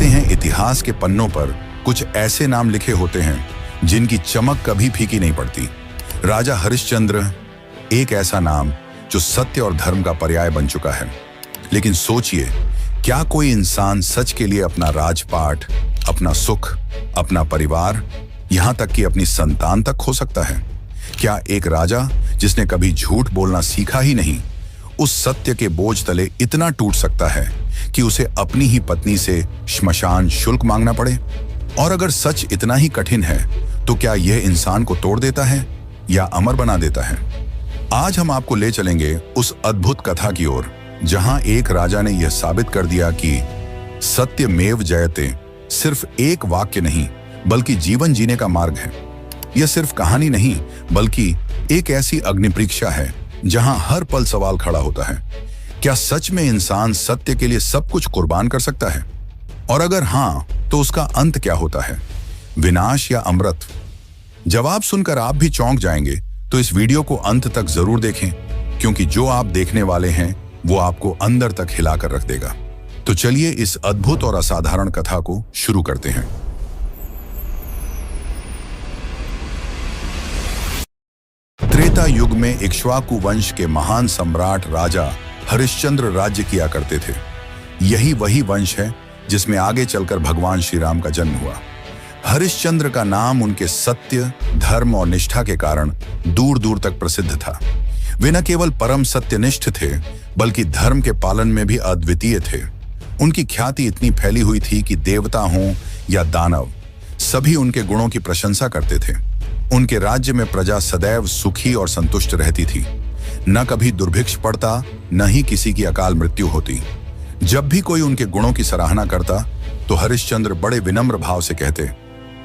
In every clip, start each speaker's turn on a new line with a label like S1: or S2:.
S1: कहते हैं इतिहास के पन्नों पर कुछ ऐसे नाम लिखे होते हैं जिनकी चमक कभी फीकी नहीं पड़ती। राजा हरिश्चंद्र एक ऐसा नाम जो सत्य और धर्म का पर्याय बन चुका है। लेकिन सोचिए, क्या कोई इंसान सच के लिए अपना राजपाट, अपना सुख, अपना परिवार, यहां तक कि अपनी संतान तक खो सकता है? क्या एक राजा जिसने कभी झूठ बोलना सीखा ही नहीं, उस सत्य के बोझ तले इतना टूट सकता है कि उसे अपनी ही पत्नी से श्मशान शुल्क मांगना पड़े? और अगर सच इतना ही कठिन है तो क्या यह इंसान को तोड़ देता है या अमर बना देता है? आज हम आपको ले चलेंगे उस अद्भुत कथा की ओर जहां एक राजा ने यह साबित कर दिया कि सत्यमेव जयते सिर्फ एक वाक्य नहीं बल्कि जीवन जीने का मार्ग है। यह सिर्फ कहानी नहीं बल्कि एक ऐसी अग्नि परीक्षा है जहां हर पल सवाल खड़ा होता है, क्या सच में इंसान सत्य के लिए सब कुछ कुर्बान कर सकता है? और अगर हां, तो उसका अंत क्या होता है, विनाश या अमृत? जवाब सुनकर आप भी चौंक जाएंगे, तो इस वीडियो को अंत तक जरूर देखें, क्योंकि जो आप देखने वाले हैं वो आपको अंदर तक हिलाकर रख देगा। तो चलिए इस अद्भुत और असाधारण कथा को शुरू करते हैं। त्रेता युग में इक्ष्वाकु वंश के महान सम्राट राजा हरिश्चंद्र राज्य किया करते थे। यही वही वंश है जिसमें आगे चलकर भगवान श्री राम का जन्म हुआ। हरिश्चंद्र का नाम उनके सत्य, धर्म और निष्ठा के कारण दूर दूर तक प्रसिद्ध था। वे न केवल परम सत्यनिष्ठ थे बल्कि धर्म के पालन में भी अद्वितीय थे। उनकी ख्याति इतनी फैली हुई थी कि देवता हों या दानव, सभी उनके गुणों की प्रशंसा करते थे। उनके राज्य में प्रजा सदैव सुखी और संतुष्ट रहती थी। न कभी दुर्भिक्ष पड़ता, न ही किसी की अकाल मृत्यु होती। जब भी कोई उनके गुणों की सराहना करता तो हरिश्चंद्र बड़े विनम्र भाव से कहते,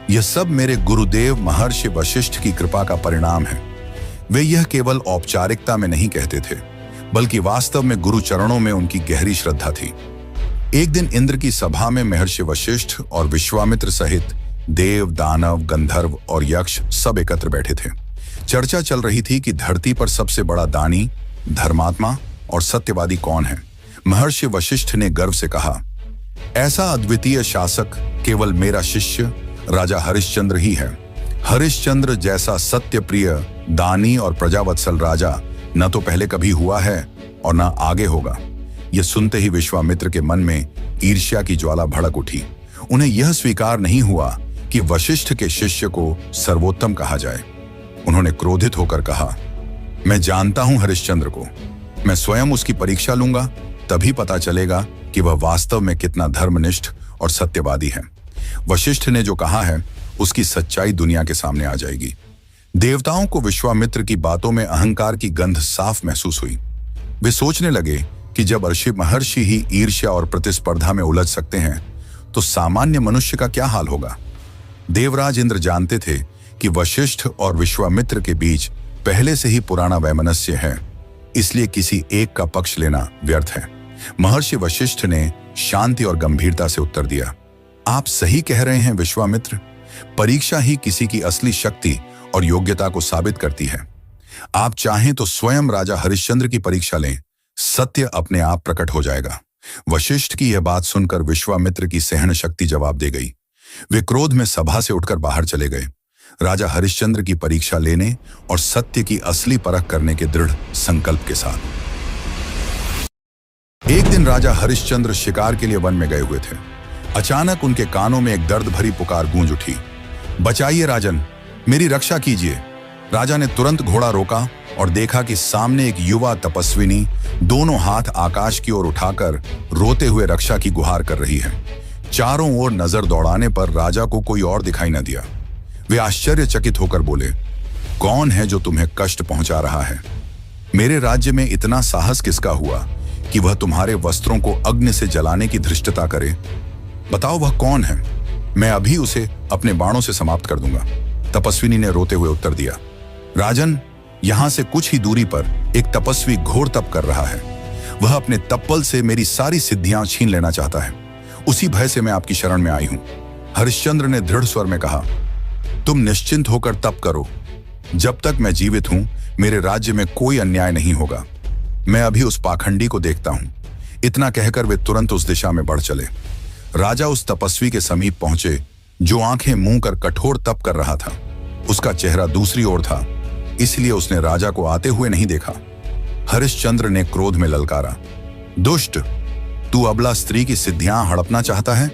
S1: यह सब मेरे गुरुदेव महर्षि वशिष्ठ की कृपा का परिणाम है। वे यह केवल औपचारिकता में नहीं कहते थे बल्कि वास्तव में गुरु चरणों में उनकी गहरी श्रद्धा थी। एक दिन इंद्र की सभा में महर्षि वशिष्ठ और विश्वामित्र सहित देव, दानव, गंधर्व और यक्ष सब एकत्र बैठे थे। चर्चा चल रही थी कि धरती पर सबसे बड़ा दानी, धर्मात्मा और सत्यवादी कौन है। महर्षि वशिष्ठ ने गर्व से कहा, ऐसा अद्वितीय शासक केवल मेरा शिष्य राजा हरिश्चंद्र ही है। हरिश्चंद्र जैसा सत्यप्रिय, दानी और प्रजावत्सल राजा न तो पहले कभी हुआ है और न आगे होगा। यह सुनते ही विश्वामित्र के मन में ईर्ष्या की ज्वाला भड़क उठी। उन्हें यह स्वीकार नहीं हुआ कि वशिष्ठ के शिष्य को सर्वोत्तम कहा जाए। उन्होंने क्रोधित होकर कहा, मैं जानता हूं हरिश्चंद्र को, मैं स्वयं उसकी परीक्षा लूंगा, तभी पता चलेगा कि वह वास्तव में कितना धर्मनिष्ठ और सत्यवादी है। वशिष्ठ ने जो कहा है उसकी सच्चाई दुनिया के सामने आ जाएगी। देवताओं को विश्वामित्र की बातों में अहंकार की गंध साफ महसूस हुई। वे सोचने लगे कि जब महर्षि ही ईर्ष्या और प्रतिस्पर्धा में उलझ सकते हैं तो सामान्य मनुष्य का क्या हाल होगा। देवराज इंद्र जानते थे कि वशिष्ठ और विश्वामित्र के बीच पहले से ही पुराना वैमनस्य है, इसलिए किसी एक का पक्ष लेना व्यर्थ है। महर्षि वशिष्ठ ने शांति और गंभीरता से उत्तर दिया, आप सही कह रहे हैं विश्वामित्र, परीक्षा ही किसी की असली शक्ति और योग्यता को साबित करती है। आप चाहें तो स्वयं राजा हरिश्चंद्र की परीक्षा लें, सत्य अपने आप प्रकट हो जाएगा। वशिष्ठ की यह बात सुनकर विश्वामित्र की सहन शक्ति जवाब दे गई। वे क्रोध में सभा से उठकर बाहर चले गए, राजा हरिश्चंद्र की परीक्षा लेने और सत्य की असली परख करने के दृढ़ संकल्प के साथ। एक दिन राजा हरिश्चंद्र शिकार के लिए वन में गए हुए थे। अचानक उनके कानों में एक दर्द भरी पुकार गूंज उठी, बचाइए राजन, मेरी रक्षा कीजिए। राजा ने तुरंत घोड़ा रोका और देखा कि सामने एक युवा तपस्विनी दोनों हाथ आकाश की ओर उठाकर रोते हुए रक्षा की गुहार कर रही है। चारों ओर नजर दौड़ाने पर राजा को कोई और दिखाई न दिया। वे आश्चर्यचकित होकर बोले, कौन है जो तुम्हें कष्ट पहुंचा रहा है? मेरे राज्य में इतना साहस किसका हुआ कि वह तुम्हारे वस्त्रों को अग्नि से जलाने की धृष्टता करे? बताओ वह कौन है, मैं अभी उसे अपने बाणों से समाप्त कर दूंगा। तपस्विनी ने रोते हुए उत्तर दिया, राजन, यहां से कुछ ही दूरी पर एक तपस्वी घोर तप कर रहा है। वह अपने तप्पल से मेरी सारी सिद्धियां छीन लेना चाहता है। उसी भय से मैं आपकी शरण में आई हूं। हरिश्चंद्र ने दृढ़ स्वर में कहा, तुम निश्चिंत होकर तप करो। जब तक मैं जीवित हूं मेरे राज्य में कोई अन्याय नहीं होगा। मैं अभी उस पाखंडी को देखता हूं। इतना कहकर वे तुरंत उस दिशा में बढ़ चले। राजा उस तपस्वी के समीप पहुंचे जो आंखें मूंद कर कठोर तप कर रहा था। उसका चेहरा दूसरी ओर था, इसलिए उसने राजा को आते हुए नहीं देखा। हरिश्चंद्र ने क्रोध में ललकारा, दुष्ट, तू अबला स्त्री की सिद्धियां हड़पना चाहता है?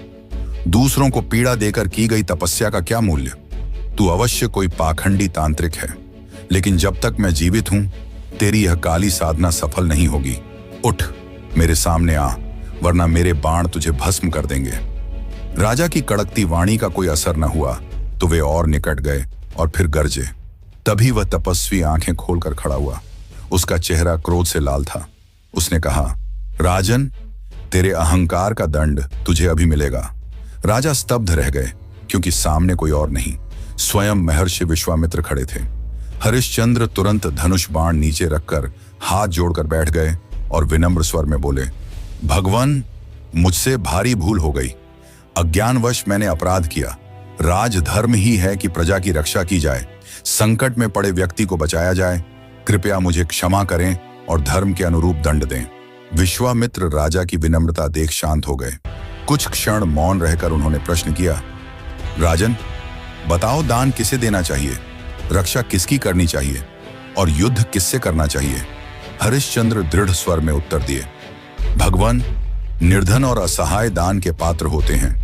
S1: दूसरों को पीड़ा देकर की गई तपस्या का क्या मूल्य? तू अवश्य कोई पाखंडी तांत्रिक है, लेकिन जब तक मैं जीवित हूं तेरी यह काली साधना सफल नहीं होगी। उठ, मेरे सामने आ, वरना मेरे बाण तुझे भस्म कर देंगे। राजा की कड़कती वाणी का कोई असर न हुआ तो वे और निकट गए और फिर गरजे। तभी वह तपस्वी आंखें खोलकर खड़ा हुआ। उसका चेहरा क्रोध से लाल था। उसने कहा, राजन, तेरे अहंकार का दंड तुझे अभी मिलेगा। राजा स्तब्ध रह गए, क्योंकि सामने कोई और नहीं, स्वयं महर्षि विश्वामित्र खड़े थे। हरिश्चंद्र तुरंत धनुष बाण नीचे रखकर हाथ जोड़कर बैठ गए और विनम्र स्वर में बोले, भगवान, मुझसे भारी भूल हो गई। अज्ञानवश मैंने अपराध किया। राजधर्म ही है कि प्रजा की रक्षा की जाए, संकट में पड़े व्यक्ति को बचाया जाए। कृपया मुझे क्षमा करें और धर्म के अनुरूप दंड दें। विश्वामित्र राजा की विनम्रता देख शांत हो गए। कुछ क्षण मौन रहकर उन्होंने प्रश्न किया, राजन, बताओ, दान किसे देना चाहिए, रक्षा किसकी करनी चाहिए और युद्ध किससे करना चाहिए? हरिश्चंद्र दृढ़ स्वर में उत्तर दिए, भगवान, निर्धन और असहाय दान के पात्र होते हैं।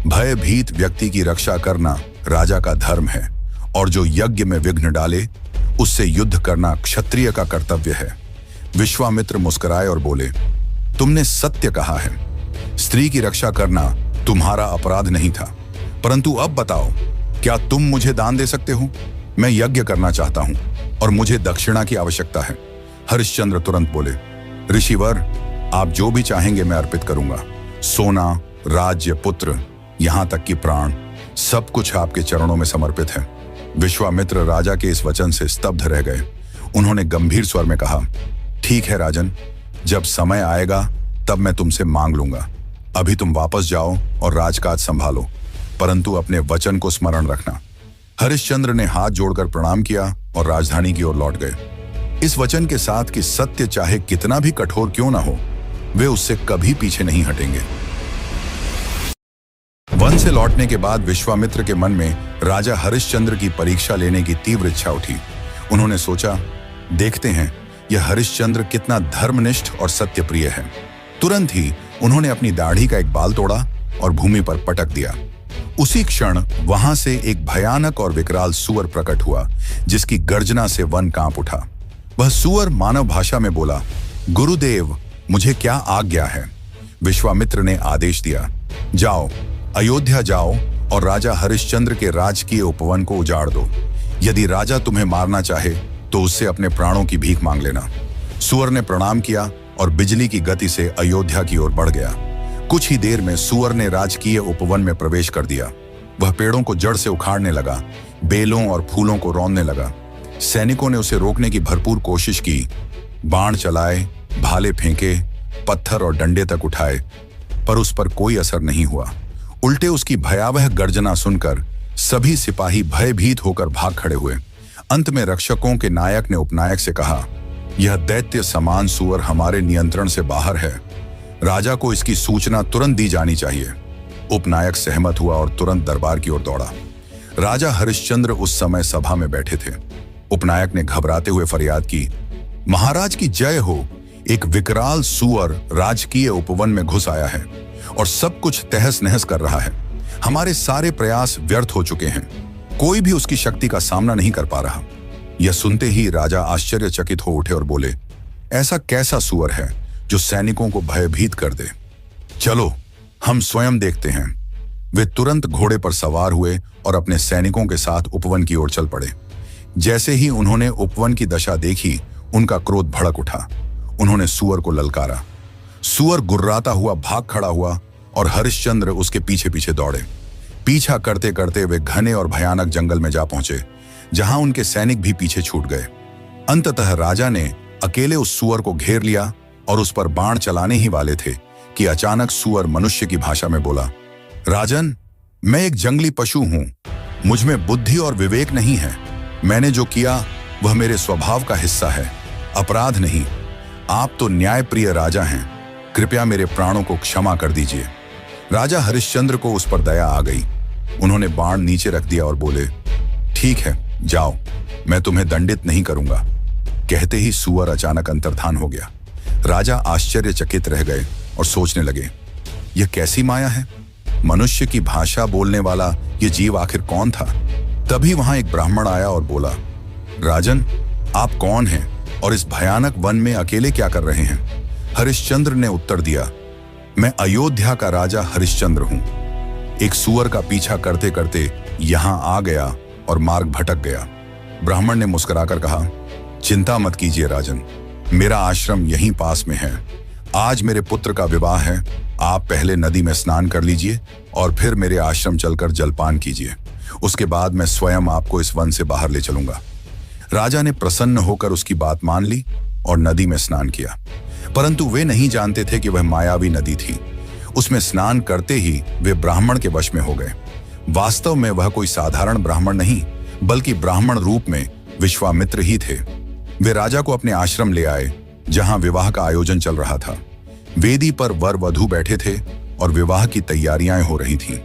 S1: भयभीत व्यक्ति की रक्षा करना राजा का धर्म है, और जो यज्ञ में विघ्न डाले उससे युद्ध करना क्षत्रिय का कर्तव्य है। विश्वामित्र मुस्कुराए और बोले, तुमने सत्य कहा है। स्त्री की रक्षा करना तुम्हारा अपराध नहीं था, परंतु अब बताओ, क्या तुम मुझे दान दे सकते हो? मैं यज्ञ करना चाहता हूं और मुझे दक्षिणा की आवश्यकता है। हरिश्चंद्र तुरंत बोले, ऋषिवर, आप जो भी चाहेंगे मैं अर्पित करूंगा। सोना, राज्य, पुत्र, यहां तक कि प्राण, सब कुछ आपके चरणों में समर्पित है। विश्वामित्र राजा के इस वचन से स्तब्ध रह गए। उन्होंने गंभीर स्वर में कहा, ठीक है राजन, जब समय आएगा तब मैं तुमसे मांग लूंगा। अभी तुम वापस जाओ और राजकाज संभालो, परंतु अपने वचन को स्मरण रखना। हरिश्चंद्र ने हाथ जोड़कर प्रणाम किया और राजधानी की ओर लौट गए, इस वचन के साथ कि सत्य चाहे कितना भी कठोर क्यों ना हो, वे उससे कभी पीछे नहीं हटेंगे। वन से लौटने के बाद विश्वामित्र के मन में राजा हरिश्चंद्र की परीक्षा लेने की तीव्र इच्छा उठी। उन्होंने सोचा, देखते हैं यह हरिश्चंद्र कितना धर्मनिष्ठ और सत्यप्रिय है। तुरंत ही उन्होंने अपनी दाढ़ी का एक बाल तोड़ा और भूमि पर पटक दिया। उसी क्षण वहां से एक भयानक और विकराल सूअर प्रकट हुआ, जिसकी गर्जना से वन कांप उठा। वह सूअर मानव भाषा में बोला, गुरुदेव, मुझे क्या आज्ञा है? विश्वामित्र ने आदेश दिया, जाओ, अयोध्या जाओ और राजा हरिश्चंद्र के राजकीय उपवन को उजाड़ दो। यदि राजा तुम्हें मारना चाहे तो उससे अपने प्राणों की भीख मांग लेना। सूअर ने प्रणाम किया और बिजली की गति से अयोध्या की ओर बढ़ गया। कुछ ही देर में सूअर ने राजकीय उपवन में प्रवेश कर दिया। वह पेड़ों को जड़ से उखाड़ने लगा, बेलों और फूलों को रौंदने लगा। सैनिकों ने उसे रोकने की भरपूर कोशिश की, बाण चलाए, भाले फेंके, पत्थर और डंडे तक उठाए, पर उस पर कोई असर नहीं हुआ। उल्टे उसकी भयावह गर्जना सुनकर सभी सिपाही भयभीत होकर भाग खड़े हुए। अंत में रक्षकों के नायक ने उपनायक से कहा, यह दैत्य समान सूअर हमारे नियंत्रण से बाहर है। राजा को इसकी सूचना तुरंत दी जानी चाहिए। उपनायक सहमत हुआ और तुरंत दरबार की ओर दौड़ा। राजा हरिश्चंद्र उस समय सभा में बैठे थे। उपनायक ने घबराते हुए फरियाद की, महाराज की जय हो, एक विकराल सूअर राजकीय उपवन में घुस आया है और सब कुछ तहस नहस कर रहा है। हमारे सारे प्रयास व्यर्थ हो चुके हैं, कोई भी उसकी शक्ति का सामना नहीं कर पा रहा। यह सुनते ही राजा आश्चर्यचकित हो उठे और बोले, ऐसा कैसा सूअर है जो सैनिकों को भयभीत कर दे? चलो हम स्वयं देखते हैं। वे तुरंत घोड़े पर सवार हुए और अपने सैनिकों के साथ उपवन की ओर चल पड़े। जैसे ही उन्होंने उपवन की दशा देखी, उनका क्रोध भड़क उठा। उन्होंने सूअर को ललकारा। सूअर गुर्राता हुआ भाग खड़ा हुआ और हरिश्चंद्र उसके पीछे पीछे दौड़े। पीछा करते करते वे घने और भयानक जंगल में जा पहुंचे, जहां उनके सैनिक भी पीछे छूट गए। अंततः राजा ने अकेले उस सूअर को घेर लिया और उस पर बाण चलाने ही वाले थे कि अचानक सूअर मनुष्य की भाषा में बोला, राजन, मैं एक जंगली पशु हूं, मुझ में बुद्धि और विवेक नहीं है। मैंने जो किया वह मेरे स्वभाव का हिस्सा है, अपराध नहीं। आप तो न्यायप्रिय राजा हैं, कृपया मेरे प्राणों को क्षमा कर दीजिए। राजा हरिश्चंद्र को उस पर दया आ गई। उन्होंने बाण नीचे रख दिया और बोले, ठीक है, जाओ, मैं तुम्हें दंडित नहीं करूंगा। कहते ही सूअर अचानक अंतर्धान हो गया। राजा आश्चर्यचकित रह गए और सोचने लगे, यह कैसी माया है? मनुष्य की भाषा बोलने वाला यह जीव आखिर कौन था? तभी वहां एक ब्राह्मण आया और बोला, राजन, आप कौन हैं और इस भयानक वन में अकेले क्या कर रहे हैं? हरिश्चंद्र ने उत्तर दिया, मैं अयोध्या का राजा हरिश्चंद्र हूं। एक सूअर का पीछा करते करते यहां आ गया और मार्ग भटक गया। ब्राह्मण ने मुस्कुराकर कहा, चिंता मत कीजिए राजन, मेरा आश्रम यहीं पास में है। आज मेरे पुत्र का विवाह है। आप पहले नदी में स्नान कर लीजिए और फिर मेरे आश्रम चलकर जलपान कीजिए। उसके बाद मैं स्वयं आपको इस वन से बाहर ले चलूंगा। राजा ने प्रसन्न होकर उसकी बात मान ली और नदी में स्नान किया, परंतु वे नहीं जानते थे कि वह मायावी नदी थी। उसमें स्नान करते ही वे ब्राह्मण के वश में हो गए। वास्तव में वह कोई साधारण ब्राह्मण नहीं, बल्कि ब्राह्मण रूप में विश्वामित्र ही थे। वे राजा को अपने आश्रम ले आए, जहां विवाह का आयोजन चल रहा था। वेदी पर वर वधू बैठे थे और विवाह की तैयारियां हो रही थीं।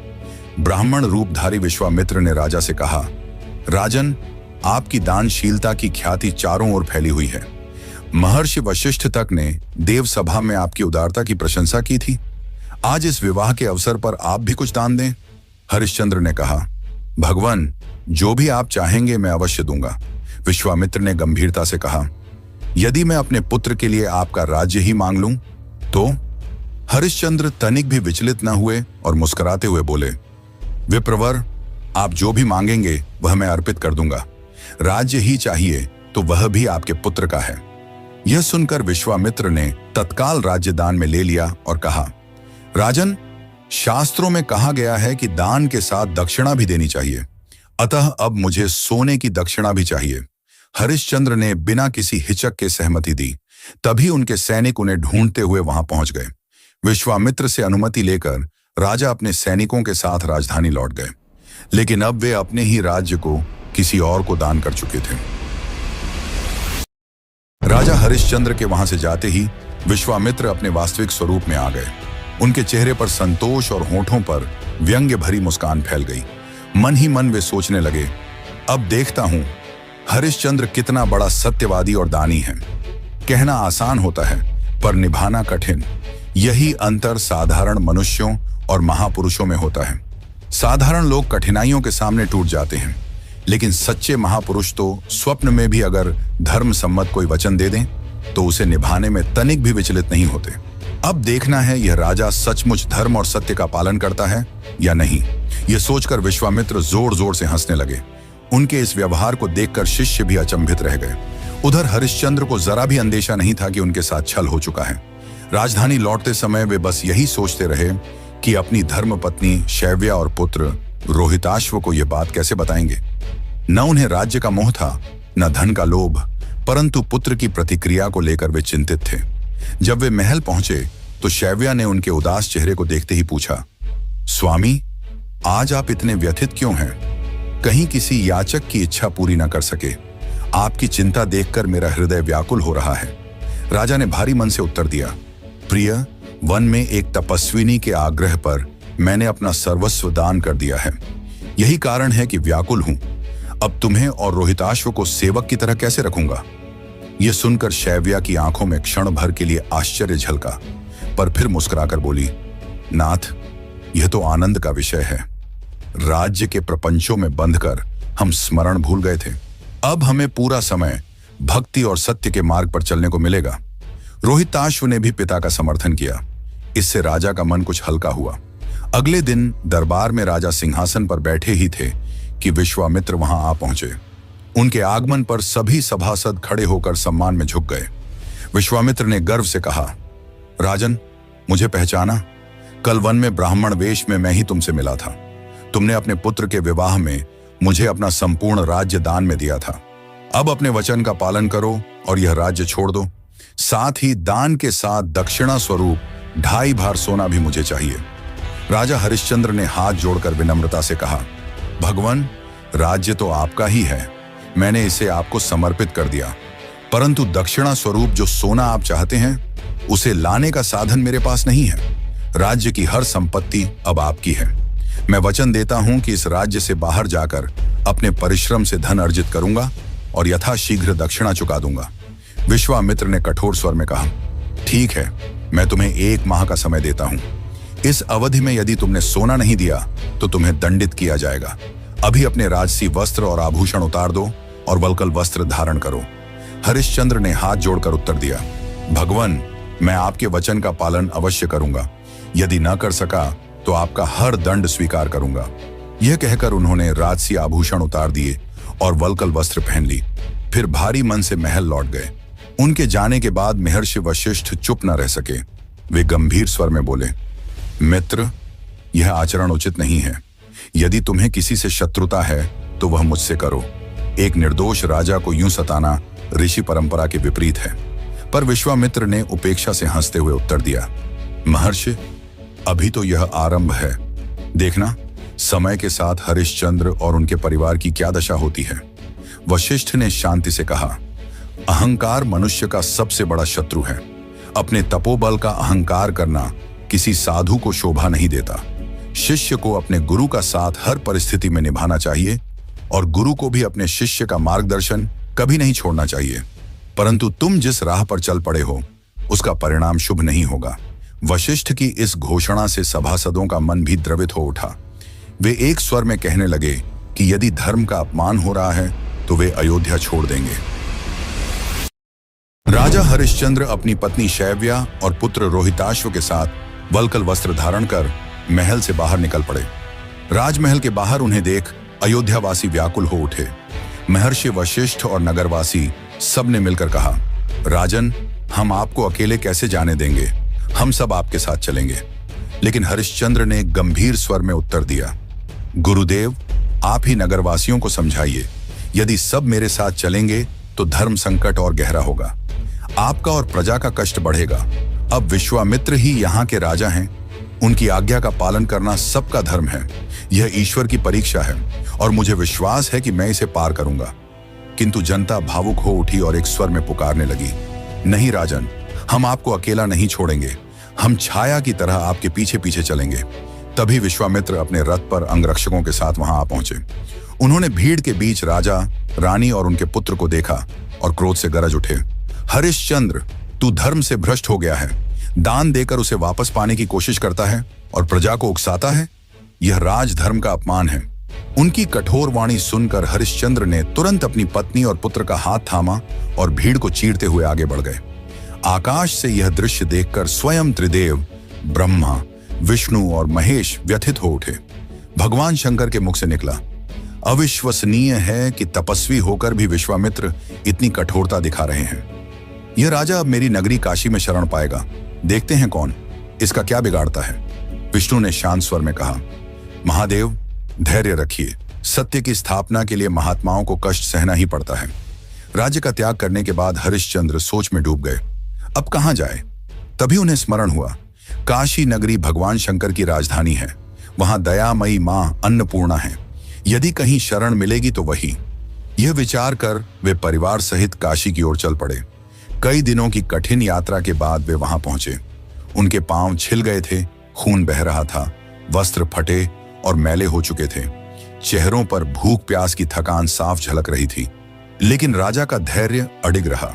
S1: ब्राह्मण रूपधारी विश्वामित्र ने राजा से कहा, राजन, आपकी दानशीलता की ख्याति चारों ओर फैली हुई है। महर्षि वशिष्ठ तक ने देव सभा में आपकी उदारता की प्रशंसा की थी। आज इस विवाह के अवसर पर आप भी कुछ दान दें। हरिश्चंद्र ने कहा, भगवान, जो भी आप चाहेंगे मैं अवश्य दूंगा। विश्वामित्र ने गंभीरता से कहा, यदि मैं अपने पुत्र के लिए आपका राज्य ही मांग लूं तो? हरिश्चंद्र तनिक भी विचलित न हुए और मुस्कुराते हुए बोले, विप्रवर, आप जो भी मांगेंगे वह मैं अर्पित कर दूंगा। राज्य ही चाहिए तो वह भी आपके पुत्र का है। यह सुनकर विश्वामित्र ने तत्काल राज्य दान में ले लिया और कहा, राजन, शास्त्रों में कहा गया है कि दान के साथ दक्षिणा भी देनी चाहिए, अतः अब मुझे सोने की दक्षिणा भी चाहिए। हरिश्चंद्र ने बिना किसी हिचक के सहमति दी। तभी उनके सैनिक उन्हें ढूंढते हुए वहां पहुंच गए। विश्वामित्र से अनुमति लेकर राजा अपने सैनिकों के साथ राजधानी लौट गए, लेकिन अब वे अपने ही राज्य को किसी और को दान कर चुके थे। राजा हरिश्चंद्र के वहां से जाते ही विश्वामित्र अपने वास्तविक स्वरूप में आ गए। उनके चेहरे पर संतोष और होठों पर व्यंग्य भरी मुस्कान फैल गई। मन ही मन वे सोचने लगे, अब देखता हूं हरिश्चंद्र कितना बड़ा सत्यवादी और दानी है। कहना आसान होता है पर निभाना कठिन। यही अंतर साधारण मनुष्यों और महापुरुषों में होता है। साधारण लोग कठिनाइयों के सामने टूट जाते हैं, लेकिन सच्चे महापुरुष तो स्वप्न में भी अगर धर्म सम्मत कोई वचन दे दें तो उसे निभाने में तनिक भी विचलित नहीं होते। अब देखना है यह राजा सचमुच धर्म और सत्य का पालन करता है या नहीं। यह सोचकर विश्वामित्र जोर जोर से हंसने लगे। उनके इस व्यवहार को देखकर शिष्य भी अचंभित रह गए। उधर हरिश्चंद्र को जरा भी अंदेशा नहीं था कि उनके साथ छल हो चुका है। राजधानी लौटते समय वे बस यही सोचते रहे कि अपनी धर्मपत्नी शैव्या और पुत्र रोहिताश्व को यह बात कैसे बताएंगे। न उन्हें राज्य का मोह था, न धन का लोभ, परंतु पुत्र की प्रतिक्रिया को लेकर वे चिंतित थे। जब वे महल पहुंचे तो शैव्या ने उनके उदास चेहरे को देखते ही पूछा, स्वामी, आज आप इतने व्यथित क्यों हैं? कहीं किसी याचक की इच्छा पूरी न कर सके? आपकी चिंता देखकर मेरा हृदय व्याकुल हो रहा है। राजा ने भारी मन से उत्तर दिया, प्रिय, वन में एक तपस्विनी के आग्रह पर मैंने अपना सर्वस्व दान कर दिया है। यही कारण है कि व्याकुल हूं। अब तुम्हें और रोहिताश्व को सेवक की तरह कैसे रखूंगा? यह सुनकर शैव्या की आंखों में क्षण भर के लिए आश्चर्य झलका, पर फिर मुस्कुराकर बोली, नाथ, यह तो आनंद का विषय है। राज्य के प्रपंचों में बंधकर हम स्मरण भूल गए थे। अब हमें पूरा समय भक्ति और सत्य के मार्ग पर चलने को मिलेगा। रोहिताश्व ने भी पिता का समर्थन किया। इससे राजा का मन कुछ हल्का हुआ। अगले दिन दरबार में राजा सिंहासन पर बैठे ही थे कि विश्वामित्र वहां आ पहुंचे। उनके आगमन पर सभी सभासद खड़े होकर सम्मान में झुक गए। विश्वामित्र ने गर्व से कहा, राजन, मुझे पहचाना? कल वन में ब्राह्मण वेश में मैं ही तुमसे मिला था। तुमने अपने पुत्र के विवाह में मुझे अपना संपूर्ण राज्य दान में दिया था। अब अपने वचन का पालन करो और यह राज्य छोड़ दो। साथ ही दान के साथ दक्षिणा स्वरूप 2.5 भार सोना भी मुझे चाहिए। राजा हरिश्चंद्र ने हाथ जोड़कर विनम्रता से कहा, भगवान, राज्य तो आपका ही है, मैंने इसे आपको समर्पित कर दिया, परंतु दक्षिणा स्वरूप जो सोना आप चाहते हैं उसे लाने का साधन मेरे पास नहीं है। राज्य की हर संपत्ति अब आपकी है। मैं वचन देता हूं कि इस राज्य से बाहर जाकर अपने परिश्रम से धन अर्जित करूंगा और यथाशीघ्र दक्षिणा चुका दूंगा। विश्वामित्र ने कठोर स्वर में कहा, ठीक है, मैं तुम्हें 1 माह का समय देता हूं। इस अवधि में यदि तुमने सोना नहीं दिया तो तुम्हें दंडित किया जाएगा। अभी अपने राजसी वस्त्र और आभूषण उतार दो और वल्कल वस्त्र धारण करो। हरिश्चंद्र ने हाथ जोड़कर उत्तर दिया, भगवन, मैं आपके वचन का पालन अवश्य करूंगा। यदि न कर सका तो आपका हर दंड स्वीकार करूंगा। यह कहकर उन्होंने राजसी आभूषण उतार दिए और वल्कल वस्त्र पहन ली। फिर भारी मन से महल लौट गए। उनके जाने के बाद महर्षि वशिष्ठ चुप न रह सके। वे गंभीर स्वर में बोले, मित्र, यह आचरण उचित नहीं है। यदि तुम्हें किसी से शत्रुता है तो वह मुझसे करो। एक निर्दोष राजा को यूं सताना ऋषि परंपरा के विपरीत है। पर विश्वामित्र ने उपेक्षा से हंसते हुए उत्तर दिया, महर्षि, अभी तो यह आरंभ है। देखना, समय के साथ हरिश्चंद्र और उनके परिवार की क्या दशा होती है। वशिष्ठ ने शांति से कहा, अहंकार मनुष्य का सबसे बड़ा शत्रु है। अपने तपोबल का अहंकार करना किसी साधु को शोभा नहीं देता। शिष्य को अपने गुरु का साथ हर परिस्थिति में निभाना चाहिए और गुरु को भी अपने शिष्य का मार्गदर्शन कभी नहीं छोड़ना चाहिए। परंतु तुम जिस राह पर चल पड़े हो उसका परिणाम शुभ नहीं होगा। वशिष्ठ की इस घोषणा से सभासदों का मन भी द्रवित हो उठा। वे एक स्वर में कहने लगे कि यदि धर्म का अपमान हो रहा है तो वे अयोध्या छोड़ देंगे। राजा हरिश्चंद्र अपनी पत्नी शैव्या और पुत्र रोहिताश्व के साथ वल्कल वस्त्र धारण कर महल से बाहर निकल पड़े। राजमहल के बाहर उन्हें देख अयोध्यावासी व्याकुल हो उठे। महर्षि वशिष्ठ और नगरवासी सब ने मिलकर कहा, राजन, हम आपको अकेले कैसे जाने देंगे? हम सब आपके साथ चलेंगे। लेकिन हरिश्चंद्र ने गंभीर स्वर में उत्तर दिया, गुरुदेव, आप ही नगरवासियों को समझाइए। यदि सब मेरे साथ चलेंगे तो धर्म संकट और गहरा होगा। आपका और प्रजा का कष्ट बढ़ेगा। अब विश्वामित्र ही यहाँ के राजा हैं। उनकी आज्ञा का पालन करना सबका धर्म है। यह ईश्वर की परीक्षा है और मुझे विश्वास है कि मैं इसे पार करूंगा। किंतु जनता भावुक हो उठी और एक स्वर में पुकारने लगी, नहीं राजन, हम आपको अकेला नहीं छोड़ेंगे। हम छाया की तरह आपके पीछे पीछे चलेंगे। तभी विश्वामित्र अपने रथ पर अंगरक्षकों के साथ वहां आ पहुंचे। उन्होंने भीड़ के बीच राजा, रानी और उनके पुत्र को देखा और क्रोध से गरज उठे, हरिश्चंद्र, तू धर्म से भ्रष्ट हो गया है। दान देकर उसे वापस पाने की कोशिश करता है और प्रजा को उकसाता है। यह राजधर्म का अपमान है। उनकी कठोर वाणी सुनकर हरिश्चंद्र ने तुरंत अपनी पत्नी और पुत्र का हाथ थामा और भीड़ को चीरते हुए आगे बढ़ गए। आकाश से यह दृश्य देखकर स्वयं त्रिदेव, ब्रह्मा, विष्णु और महेश व्यथित हो उठे। भगवान शंकर के मुख से निकला, अविश्वसनीय है कि तपस्वी होकर भी विश्वामित्र इतनी कठोरता दिखा रहे हैं। यह राजा अब मेरी नगरी काशी में शरण पाएगा। देखते हैं कौन इसका क्या बिगाड़ता है। विष्णु ने शांत स्वर में कहा, महादेव, धैर्य रखिए। सत्य की स्थापना के लिए महात्माओं को कष्ट सहना ही पड़ता है। राज्य का त्याग करने के बाद हरिश्चंद्र सोच में डूब गए। अब कहां जाए? तभी उन्हें स्मरण हुआ, काशी नगरी भगवान शंकर की राजधानी है। वहां दयामयी मां अन्नपूर्णा है। यदि कहीं शरण मिलेगी तो वही। यह विचार कर वे परिवार सहित काशी की ओर चल पड़े। कई दिनों की कठिन यात्रा के बाद वे वहां पहुंचे। उनके पांव छिल गए थे, खून बह रहा था, वस्त्र फटे और मैले हो चुके थे। चेहरों पर भूख प्यास की थकान साफ झलक रही थी। लेकिन राजा का धैर्य अडिग रहा।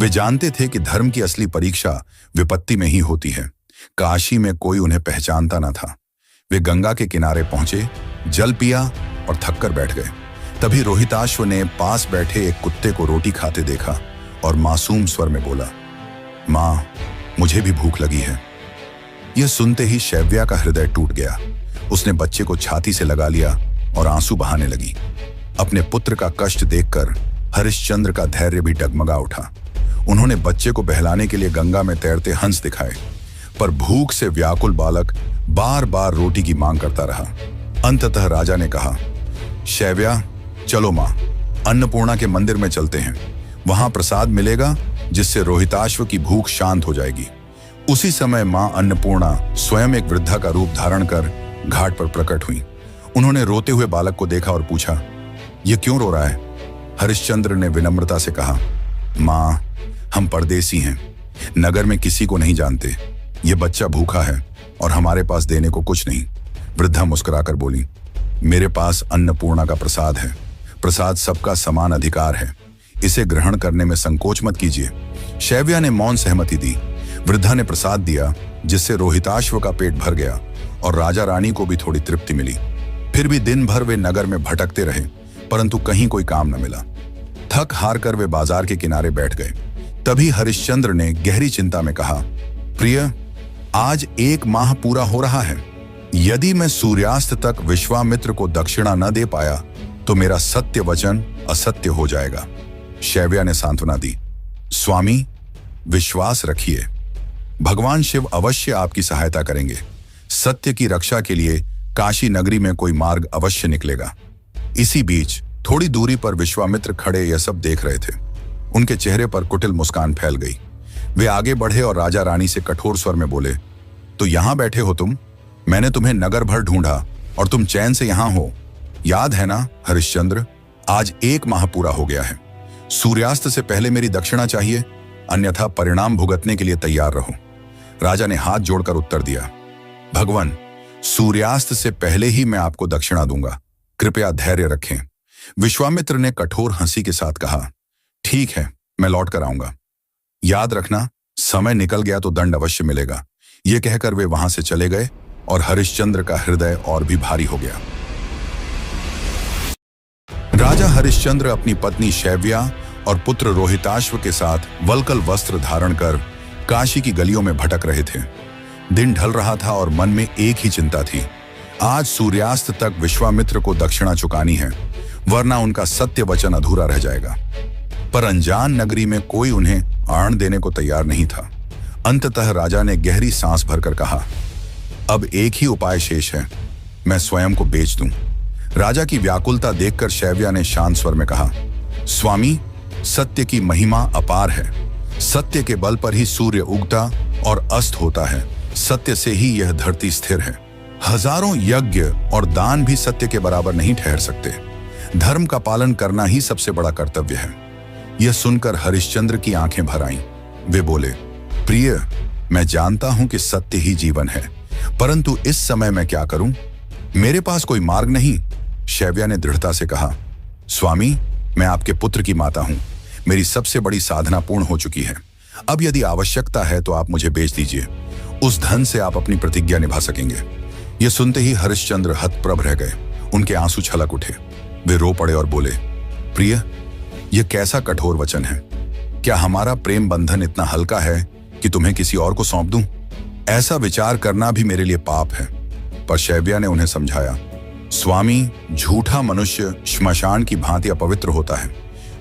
S1: वे जानते थे कि धर्म की असली परीक्षा विपत्ति में ही होती है। काशी में कोई उन्हें पहचानता न था। वे गंगा के किनारे पहुंचे, जल पिया और थककर बैठ गए। तभी रोहिताश्व ने पास बैठे एक कुत्ते को रोटी खाते देखा और मासूम स्वर में बोला, मां, मुझे भी भूख लगी है। यह सुनते ही शैव्या का हृदय टूट गया। उसने बच्चे को छाती से लगा लिया और आंसू बहाने लगी। अपने पुत्र का कष्ट देखकर हरिश्चंद्र का धैर्य भी डगमगा उठा। उन्होंने बच्चे को बहलाने के लिए गंगा में तैरते हंस दिखाए, पर भूख से व्याकुल बालक बार बार रोटी की मांग करता रहा। अंततः राजा ने कहा, शैव्या, चलो मां, अन्नपूर्णा के मंदिर में चलते हैं। वहां प्रसाद मिलेगा जिससे रोहिताश्व की भूख शांत हो जाएगी। उसी समय मां अन्नपूर्णा स्वयं एक वृद्धा का रूप धारण कर घाट पर प्रकट हुई। उन्होंने रोते हुए बालक को देखा और पूछा, यह क्यों रो रहा है? हरिश्चंद्र ने विनम्रता से कहा, मां, हम परदेसी हैं, नगर में किसी को नहीं जानते। यह बच्चा भूखा है और हमारे पास देने को कुछ नहीं। वृद्धा मुस्कुराकर बोली, मेरे पास अन्नपूर्णा का प्रसाद है। प्रसाद सबका समान अधिकार है, इसे ग्रहण करने में संकोच मत कीजिए। शैव्या ने मौन सहमति दी। वृद्धा ने प्रसाद दिया, जिससे रोहिताश्व का पेट भर गया और राजा रानी को भी थोड़ी तृप्ति मिली। फिर भी दिन भर वे नगर में भटकते रहे, परंतु कहीं कोई काम न मिला। थक हार कर वे बाजार के किनारे बैठ गए। तभी हरिश्चंद्र ने गहरी चिंता में कहा, प्रिय, आज 1 माह पूरा हो रहा है। यदि मैं सूर्यास्त तक विश्वामित्र को दक्षिणा न दे पाया तो मेरा सत्य वचन असत्य हो जाएगा। शैव्या ने सांत्वना दी, स्वामी, विश्वास रखिए, भगवान शिव अवश्य आपकी सहायता करेंगे। सत्य की रक्षा के लिए काशी नगरी में कोई मार्ग अवश्य निकलेगा। इसी बीच थोड़ी दूरी पर विश्वामित्र खड़े यह सब देख रहे थे। उनके चेहरे पर कुटिल मुस्कान फैल गई। वे आगे बढ़े और राजा रानी से कठोर स्वर में बोले, तो यहां बैठे हो तुम? मैंने तुम्हें नगर भर ढूंढा और तुम चैन से यहां हो। याद है ना हरिश्चंद्र, आज 1 माह पूरा हो गया है। सूर्यास्त से पहले मेरी दक्षिणा चाहिए, अन्यथा परिणाम भुगतने के लिए तैयार रहो। राजा ने हाथ जोड़कर उत्तर दिया, भगवान, सूर्यास्त से पहले ही मैं आपको दक्षिणा दूंगा, कृपया धैर्य रखें। विश्वामित्र ने कठोर हंसी के साथ कहा, ठीक है, मैं लौट कर आऊंगा। याद रखना, समय निकल गया तो दंड अवश्य मिलेगा। ये कहकर वे वहां से चले गए और हरिश्चंद्र का हृदय और भी भारी हो गया। राजा हरिश्चंद्र अपनी पत्नी शैव्या और पुत्र रोहिताश्व के साथ वल्कल वस्त्र धारण कर काशी की गलियों में भटक रहे थे। दिन ढल रहा था और मन में एक ही चिंता थी, आज सूर्यास्त तक विश्वामित्र को दक्षिणा चुकानी है, वरना उनका सत्य वचन अधूरा रह जाएगा। पर अनजान नगरी में कोई उन्हें आण देने को तैयार नहीं था। अंततः राजा ने गहरी सांस भरकर कहा, अब एक ही उपाय शेष है, मैं स्वयं को बेच दूं। राजा की व्याकुलता देखकर शैव्या ने शांत स्वर में कहा, स्वामी, सत्य की महिमा अपार है। सत्य के बल पर ही सूर्य उगता और अस्त होता है। सत्य से ही यह धरती स्थिर है। हजारों यज्ञ और दान भी सत्य के बराबर नहीं ठहर सकते। धर्म का पालन करना ही सबसे बड़ा कर्तव्य है। यह सुनकर हरिश्चंद्र की आंखें भर आईं। वे बोले, प्रिय, मैं जानता हूं कि सत्य ही जीवन है, परंतु इस समय मैं क्या करूं? मेरे पास कोई मार्ग नहीं। शैव्या ने दृढ़ता से कहा, स्वामी, मैं आपके पुत्र की माता हूं। मेरी सबसे बड़ी साधना पूर्ण हो चुकी है। अब यदि आवश्यकता है तो आप मुझे बेच दीजिए। उस धन से आप अपनी प्रतिज्ञा निभा सकेंगे। यह सुनते ही हरिश्चंद्र हतप्रभ रह गए। उनके आंसू छलक उठे। वे रो पड़े और बोले, प्रिय, यह कैसा कठोर वचन है। क्या हमारा प्रेम बंधन इतना हल्का है कि तुम्हें किसी और को सौंप दूं? ऐसा विचार करना भी मेरे लिए पाप है। पर शैव्या ने उन्हें समझाया, स्वामी, झूठा मनुष्य श्मशान की भांति अपवित्र होता है।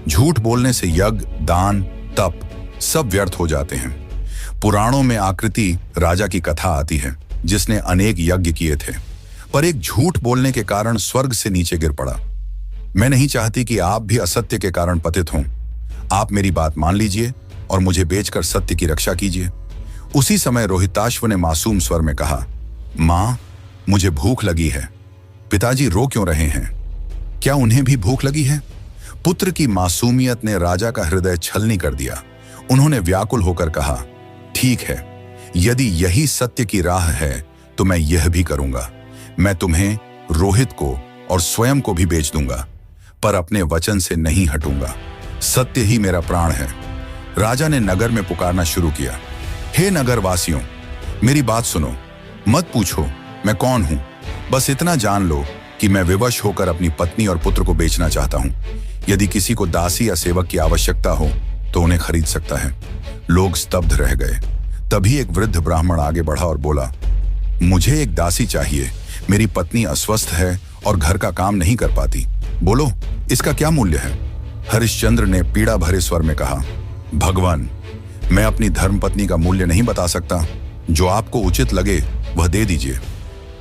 S1: झूठ बोलने से यज्ञ, दान, तप सब व्यर्थ हो जाते हैं। पुराणों में आकृति राजा की कथा आती है, जिसने अनेक यज्ञ किए थे, पर एक झूठ बोलने के कारण स्वर्ग से नीचे गिर पड़ा। मैं नहीं चाहती कि आप भी असत्य के कारण पतित हों। आप मेरी बात मान लीजिए और मुझे बेचकर सत्य की रक्षा कीजिए। उसी समय रोहिताश्व ने मासूम स्वर में कहा, मां, मुझे भूख लगी है। पिताजी रो क्यों रहे हैं? क्या उन्हें भी भूख लगी है? पुत्र की मासूमियत ने राजा का हृदय छलनी कर दिया। उन्होंने व्याकुल होकर कहा, ठीक है, यदि यही सत्य की राह है तो मैं यह भी करूंगा। मैं तुम्हें, रोहित को और स्वयं को भी बेच दूंगा, पर अपने वचन से नहीं हटूंगा। सत्य ही मेरा प्राण है। राजा ने नगर में पुकारना शुरू किया, हे नगर वासियों, मेरी बात सुनो। मत पूछो मैं कौन हूं, बस इतना जान लो कि मैं विवश होकर अपनी पत्नी और पुत्र को बेचना चाहता हूं। यदि किसी को दासी या सेवक की आवश्यकता हो तो उन्हें खरीद सकता है। लोग स्तब्ध रह गए। तभी एक वृद्ध ब्राह्मण आगे बढ़ा और बोला, मुझे एक दासी चाहिए। मेरी पत्नी अस्वस्थ है और घर का काम नहीं कर पाती। बोलो, इसका क्या मूल्य है? हरिश्चंद्र ने पीड़ा भरे स्वर में कहा, भगवान, मैं अपनी धर्मपत्नी का मूल्य नहीं बता सकता। जो आपको उचित लगे वह दे दीजिए।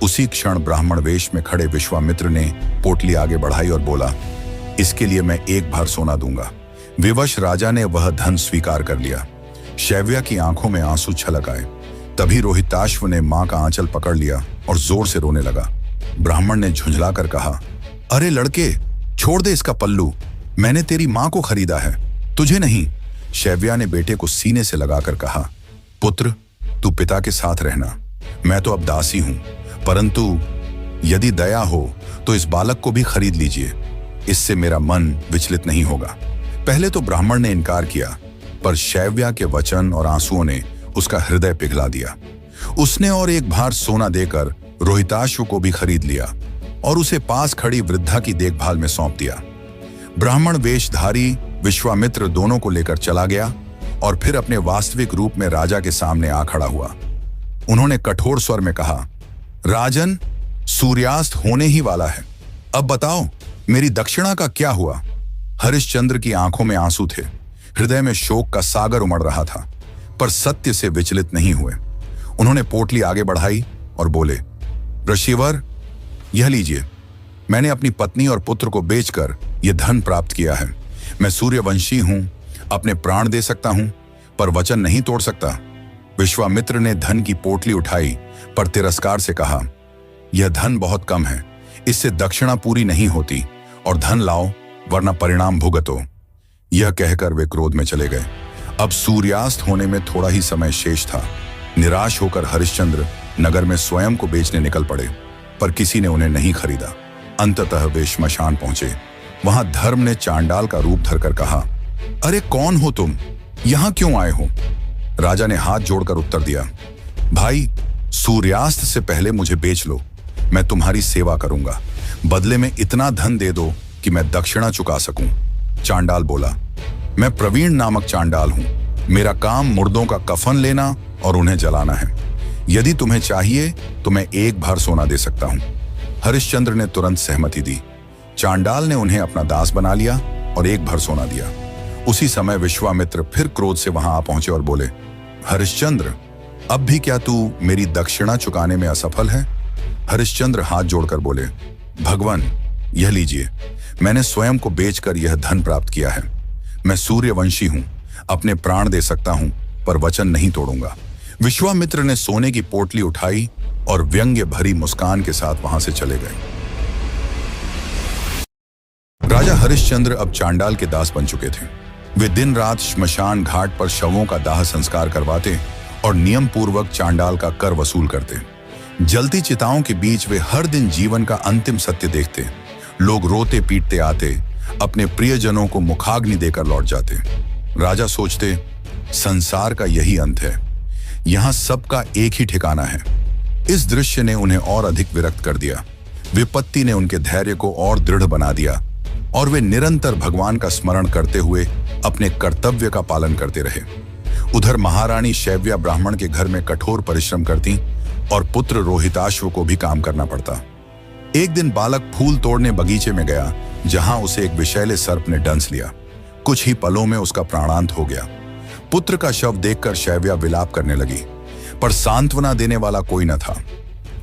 S1: उसी क्षण ब्राह्मण वेश में खड़े विश्वामित्र ने पोटली आगे बढ़ाई और बोला, इसके लिए मैं 1 भार सोना दूंगा। विवश राजा ने वह धन स्वीकार कर लिया। शैव्या की आंखों में आंसू छलक आए। तभी रोहिताश्व ने मां का आंचल पकड़ लिया और जोर से रोने लगा। ब्राह्मण ने झुंझलाकर कहा, अरे लड़के, छोड़ दे इसका पल्लू। मैंने तेरी मां को खरीदा है, तुझे नहीं। शैव्या ने बेटे को सीने से लगाकर कहा, पुत्र, तू पिता के साथ रहना। मैं तो अब दासी हूं, परंतु यदि दया हो तो इस बालक को भी खरीद लीजिए, इससे मेरा मन विचलित नहीं होगा। पहले तो ब्राह्मण ने इनकार किया, पर शैव्या के वचन और आंसुओं ने उसका हृदय पिघला दिया। उसने और एक भार सोना देकर रोहिताश्व को भी खरीद लिया और उसे पास खड़ी वृद्धा की देखभाल में सौंप दिया। ब्राह्मण वेशधारी विश्वामित्र दोनों को लेकर चला गया और फिर अपने वास्तविक रूप में राजा के सामने आ खड़ा हुआ। उन्होंने कठोर स्वर में कहा, राजन, सूर्यास्त होने ही वाला है, अब बताओ मेरी दक्षिणा का क्या हुआ? हरिश्चंद्र की आंखों में आंसू थे, हृदय में शोक का सागर उमड़ रहा था, पर सत्य से विचलित नहीं हुए। उन्होंने पोटली आगे बढ़ाई और बोले, ऋषिवर, यह लीजिए, मैंने अपनी पत्नी और पुत्र को बेचकर यह धन प्राप्त किया है। मैं सूर्यवंशी हूं, अपने प्राण दे सकता हूं, पर वचन नहीं तोड़ सकता। विश्वामित्र ने धन की पोटली उठाई, पर तिरस्कार से कहा, यह धन बहुत कम है, इससे दक्षिणा पूरी नहीं होती, और धन लाओ वरना परिणाम भुगतो। यह कहकर वे क्रोध में चले गए। अब सूर्यास्त होने में थोड़ा ही समय शेष था। निराश होकर हरिश्चंद्र नगर में स्वयं को बेचने निकल पड़े, पर किसी ने उन्हें नहीं खरीदा। अंततः वे श्मशान पहुंचे। वहां धर्म ने चांडाल का रूप धरकर कहा, अरे कौन हो तुम, यहां क्यों आए हो? राजा ने हाथ जोड़कर उत्तर दिया, भाई, सूर्यास्त से पहले मुझे बेच लो, मैं तुम्हारी सेवा करूंगा। बदले में इतना धन दे दो कि मैं दक्षिणा चुका सकूं। चांडाल बोला, मैं प्रवीण नामक चांडाल हूं, मेरा काम मुर्दों का कफन लेना और उन्हें जलाना है। यदि तुम्हें चाहिए तो मैं एक भर सोना दे सकता हूं। हरिश्चंद्र ने तुरंत सहमति दी। चांडाल ने उन्हें अपना दास बना लिया और एक भर सोना दिया। उसी समय विश्वामित्र फिर क्रोध से वहां आ पहुंचे और बोले, हरिश्चंद्र, अब भी क्या तू मेरी दक्षिणा चुकाने में असफल है? हरिश्चंद्र हाथ जोड़कर बोले, भगवान, यह लीजिए, मैंने स्वयं को बेचकर यह धन प्राप्त किया है। मैं सूर्यवंशी हूं, अपने प्राण दे सकता हूं, पर वचन नहीं तोड़ूंगा। विश्वामित्र ने सोने की पोटली उठाई और व्यंग्य भरी मुस्कान के साथ वहां से चले गए। राजा हरिश्चंद्र अब चांडाल के दास बन चुके थे। वे दिन रात श्मशान घाट पर शवों का दाह संस्कार करवाते और नियम पूर्वक चांडाल का कर वसूल करते। जलती चिताओं के बीच वे हर दिन जीवन का अंतिम सत्य देखते। लोग रोते पीटते आते, अपने प्रियजनों को मुखाग्नि देकर लौट जाते। राजा सोचते, संसार का यही अंत है, यहां सबका एक ही ठिकाना है। इस दृश्य ने उन्हें और अधिक विरक्त कर दिया। विपत्ति ने उनके धैर्य को और दृढ़ बना दिया और वे निरंतर भगवान का स्मरण करते हुए अपने कर्तव्य का पालन करते रहे। उधर महारानी शैव्या ब्राह्मण के घर में कठोर परिश्रम करती और पुत्र रोहिताश्व को भी काम करना पड़ता। एक दिन बालक फूल तोड़ने बगीचे में गया, जहां उसे एक विषैले सर्प ने डंस लिया। कुछ ही पलों में उसका प्राणांत हो गया। पुत्र का शव देखकर शैव्या विलाप करने लगी, पर सांत्वना देने वाला कोई न था।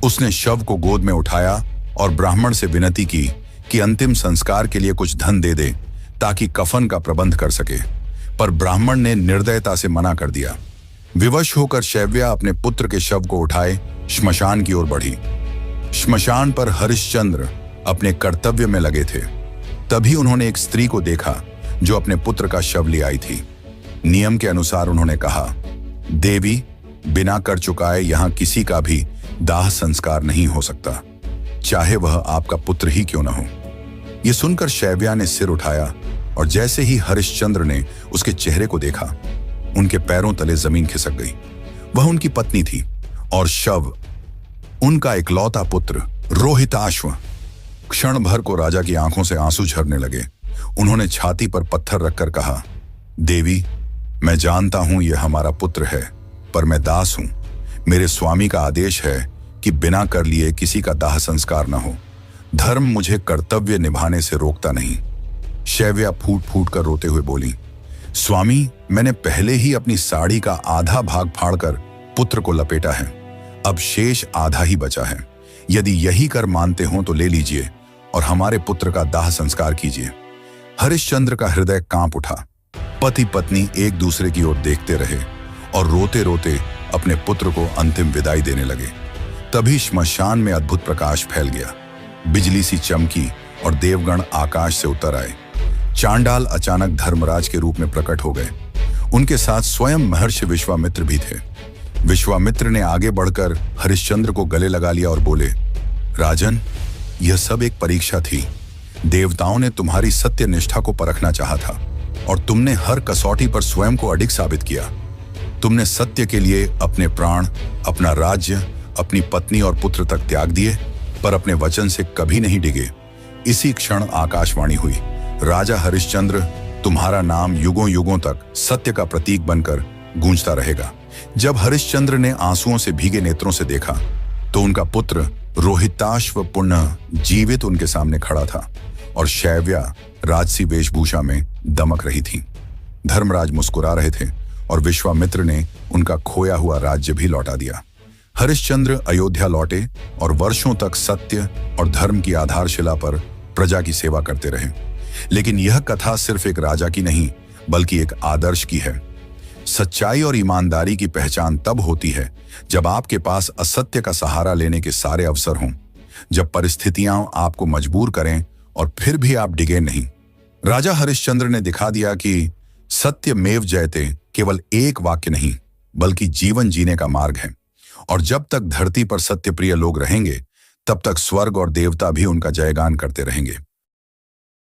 S1: उसने शव को गोद में उठाया और ब्राह्मण से विनती की कि अंतिम संस्कार के लिए कुछ धन दे दे, ताकि कफन का प्रबंध कर सके, पर ब्राह्मण ने निर्दयता से मना कर दिया। विवश होकर शैव्या अपने पुत्र के शव को उठाए श्मशान की ओर बढ़ी। श्मशान पर हरिश्चंद्र अपने कर्तव्य में लगे थे। तभी उन्होंने एक स्त्री को देखा जो अपने पुत्र का शव ले आई थी। नियम के अनुसार उन्होंने कहा, देवी, बिना कर चुकाए यहां किसी का भी दाह संस्कार नहीं हो सकता, चाहे वह आपका पुत्र ही क्यों न हो। यह सुनकर शैव्या ने सिर उठाया और जैसे ही हरिश्चंद्र ने उसके चेहरे को देखा, उनके पैरों तले जमीन खिसक गई। वह उनकी पत्नी थी और शव उनका इकलौता पुत्र रोहिताश्व। क्षण भर को राजा की आंखों से आंसू झरने लगे। उन्होंने छाती पर पत्थर रखकर कहा, देवी, मैं जानता हूं यह हमारा पुत्र है, पर मैं दास हूं। मेरे स्वामी का आदेश है कि बिना कर लिए किसी का दाह संस्कार न हो। धर्म मुझे कर्तव्य निभाने से रोकता नहीं। शैव्या फूट फूट कर रोते हुए बोली, स्वामी, मैंने पहले ही अपनी साड़ी का आधा भाग फाड़कर पुत्र को लपेटा है, अब शेष आधा ही बचा है। यदि यही कर मानते हो तो ले लीजिए और हमारे पुत्र का दाह संस्कार कीजिए। हरिश्चंद्र का हृदय कांप उठा। पति पत्नी एक दूसरे की ओर देखते रहे और रोते रोते अपने पुत्र को अंतिम विदाई देने लगे। तभी श्मशान में अद्भुत प्रकाश फैल गया। बिजली सी चमकी और देवगण आकाश से उतर आए। चांडाल अचानक धर्मराज के रूप में प्रकट हो गए। उनके साथ स्वयं महर्षि विश्वामित्र भी थे। विश्वामित्र ने आगे बढ़कर हरिश्चंद्र को गले लगा लिया और बोले, राजन, यह सब एक परीक्षा थी। देवताओं ने तुम्हारी सत्य निष्ठा को परखना चाहा था और तुमने हर कसौटी पर स्वयं को अडिग साबित किया। तुमने सत्य के लिए अपने प्राण, अपना राज्य, अपनी पत्नी और पुत्र तक त्याग दिए, पर अपने वचन से कभी नहीं डिगे। इसी क्षण आकाशवाणी हुई, राजा हरिश्चंद्र, तुम्हारा नाम युगों युगों तक सत्य का प्रतीक बनकर गूंजता रहेगा। जब हरिश्चंद्र ने आंसुओं से भीगे नेत्रों से देखा तो उनका पुत्र रोहिताश्व पुनः जीवित उनके सामने खड़ा था और शैव्या राजसी वेशभूषा में दमक रही थी। धर्मराज मुस्कुरा रहे थे और विश्वामित्र ने उनका खोया हुआ राज्य भी लौटा दिया। हरिश्चंद्र अयोध्या लौटे और वर्षों तक सत्य और धर्म की आधारशिला पर प्रजा की सेवा करते रहे। लेकिन यह कथा सिर्फ एक राजा की नहीं, बल्कि एक आदर्श की है। सच्चाई और ईमानदारी की पहचान तब होती है जब आपके पास असत्य का सहारा लेने के सारे अवसर हों, जब परिस्थितियां आपको मजबूर करें और फिर भी आप डिगे नहीं। राजा हरिश्चंद्र ने दिखा दिया कि सत्यमेव जयते केवल एक वाक्य नहीं, बल्कि जीवन जीने का मार्ग है। और जब तक धरती पर सत्यप्रिय लोग रहेंगे, तब तक स्वर्ग और देवता भी उनका जयगान करते रहेंगे।